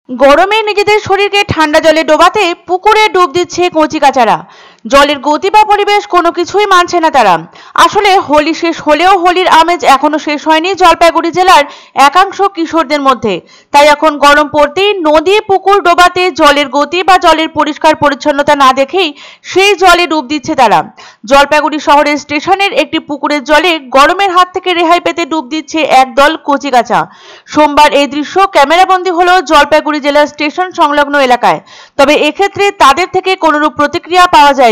গরমে নিজেদের শরীরকে ঠান্ডা জলে ডোবাতে পুকুরে ডুব দিচ্ছে কচিকাচারা। জলের গতি বা পরিবেশ কোনো কিছুই মানছে না তারা। আসলে হোলি শেষ হলেও হোলির আমেজ এখনো শেষ হয়নি জলপাইগুড়ি জেলার একাংশ কিশোরদের মধ্যে। তাই এখন গরম পড়তেই নদী পুকুর ডোবাতে জলের গতি বা জলের পরিষ্কার পরিচ্ছন্নতা না দেখেই সেই জলে ডুব দিচ্ছে তারা। জলপাইগুড়ি শহরের স্টেশনের একটি পুকুরের জলে গরমের হাত থেকে রেহাই পেতে ডুব দিচ্ছে একদল কচিকাঁচা। সোমবার এই দৃশ্য ক্যামেরাবন্দি হলো জলপাইগুড়ি জেলার স্টেশন সংলগ্ন এলাকায়। তবে এক্ষেত্রে তাদের থেকে কোনরূপ প্রতিক্রিয়া পাওয়া যায়নি।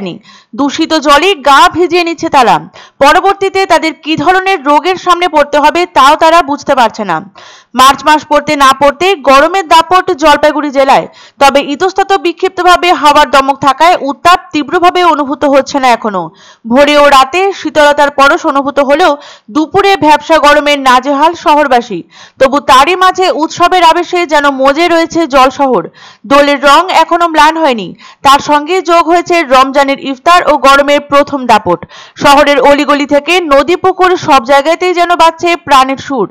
দূষিত জলে গা ভিজিয়ে নিচ্ছে তারা। পরবর্তীতে তাদের কি ধরনের রোগের সামনে পড়তে হবে তাও তারা বুঝতে পারছে না। মার্চ মাস পড়তে না পড়তে গরমের দাপট জলপাইগুড়ি জেলায়। তবে ইতস্তত বিক্ষিপ্তভাবে হাওয়ার দমক থাকায় উত্তাপ তীব্রভাবে অনুভূত হচ্ছে না এখনো। ভোরে ও রাতে শীতলতার পরশ অনুভূত হলেও দুপুরে ভ্যাপসা গরমের নাজেহাল শহরবাসী। তবু তারই মাঝে উৎসবের আবেশে যেন মজে রয়েছে জল শহর। দোলের রং এখনো ম্লান হয়নি, তার সঙ্গে যোগ হয়েছে রমজানের ইফতার ও গরমের প্রথম দাপট। শহরের অলিগলি থেকে নদী পুকুর সব জায়গাতেই যেন বাজছে প্রাণের সুর।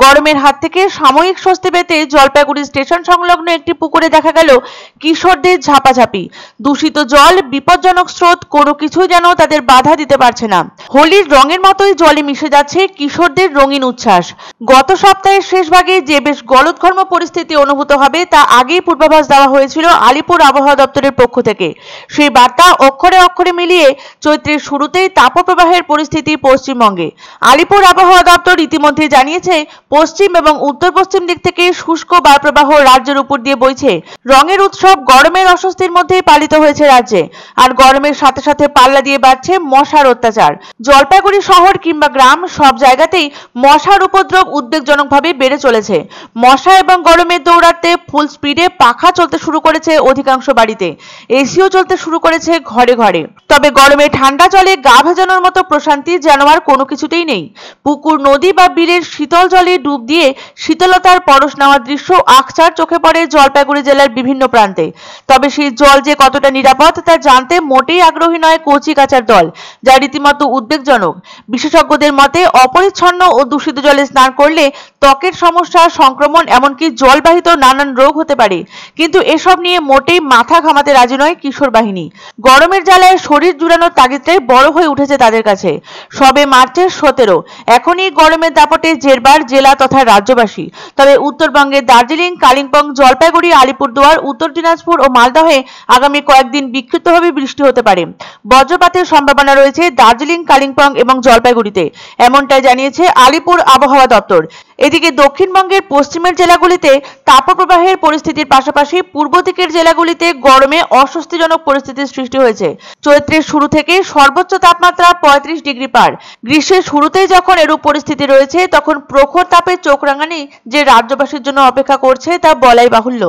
গরমের হাত থেকে সাময়িক স্বস্তি পেতে জলপাইগুড়ি স্টেশন সংলগ্ন একটি পুকুরে দেখা গেল কিশোরদের ঝাপাঝাপি। দূষিত জল, বিপজ্জনক স্রোত কোনো কিছুই যেন তাদের বাধা দিতে পারছে না। হোলির রঙের মতোই জলে মিশে যাচ্ছে কিশোরদের রঙিন উচ্ছ্বাস। গত সপ্তাহের শেষ ভাগে যে বেশ গলদঘর্ম পরিস্থিতি অনুভূত হবে তা আগেই পূর্বাভাস দেওয়া হয়েছিল আলিপুর আবহাওয়া দপ্তরের পক্ষ থেকে। সেই বার্তা অক্ষরে অক্ষরে মিলিয়ে চৈত্রের শুরুতেই তাপপ্রবাহের পরিস্থিতি পশ্চিমবঙ্গে। আলিপুর আবহাওয়া দপ্তর ইতিমধ্যে জানিয়েছে পশ্চিম এবং উত্তর পশ্চিম দিক থেকে শুষ্ক বায়ুপ্রবাহ রাজ্যের উপর দিয়ে বইছে। রঙের উৎসব গরমের অস্বস্তির মধ্যেই পালিত হয়েছে রাজ্যে। আর গরমের সাথে সাথে পাল্লা দিয়ে বাড়ছে মশার অত্যাচার। জলপাইগুড়ি শহর কিংবা গ্রাম সব জায়গাতেই মশার উপদ্রব উদ্বেগজনকভাবে বেড়ে চলেছে। মশা এবং গরমের দৌড়াতে ফুল স্পিডে পাখা চলতে শুরু করেছে অধিকাংশ বাড়িতে, এসিও চলতে শুরু করেছে ঘরে ঘরে। তবে গরমে ঠান্ডা জলে গা ভেজানোর মতো প্রশান্তি যেন আর কোনো কিছুতেই নেই। পুকুর, নদী বা বিলের শীতল জলে ডুব দিয়ে শীতলতার পরশ নেওয়ার দৃশ্য আকছার চোখে পড়ে জলপাইগুড়ি জেলার বিভিন্ন প্রান্তে। তবে সেই জল যে কতটা নিরাপদ তা জানতে মোটেই আগ্রহী নয় কচিকাঁচার দল, যা রীতিমতো উদ্বেগজনক। বিশেষজ্ঞদের মতে অপরিচ্ছন্ন ও দূষিত জলে স্নান করলে ত্বকের সমস্যা, সংক্রমণ এমনকি জলবাহিত নানান রোগ হতে পারে। কিন্তু এসব নিয়ে মোটেই মাথা ঘামাতে রাজি নয় কিশোর বাহিনী। গরমের জ্বালায় শরীর জুড়ানোর তাগিদটাই বড় হয়ে উঠেছে তাদের কাছে। সবে মার্চের 17, এখনই গরমের দাপটে জেরবার জেলা তথা রাজ্যবাসী। তবে উত্তরবঙ্গের দার্জিলিং, কালিম্পং, জলপাইগুড়ি, আলিপুরদুয়ার, উত্তর দিনাজপুর ও মালদহে আগামী কয়েকদিন বিক্ষিপ্তভাবে বৃষ্টি হতে পারে। বজ্রপাতের সম্ভাবনা রয়েছে দার্জিলিং, কালিম্পং এবং জলপাইগুড়িতে, এমনটাই জানিয়েছে আলিপুর আবহাওয়া দপ্তর। এদিকে দক্ষিণবঙ্গের পশ্চিমের জেলাগুলিতে তাপপ্রবাহের পরিস্থিতির পাশাপাশি পূর্ব দিকের জেলাগুলিতে গরমে অস্বস্তিজনক পরিস্থিতির সৃষ্টি হয়েছে। চৈত্রের শুরু থেকে সর্বোচ্চ তাপমাত্রা 35 ডিগ্রি পার। গ্রীষ্মের শুরুতেই যখন এরূপ পরিস্থিতি রয়েছে তখন প্রখর তাপে চোখ রাঙানি যে রাজ্যবাসীর জন্য অপেক্ষা করছে তা বলাই বাহুল্য।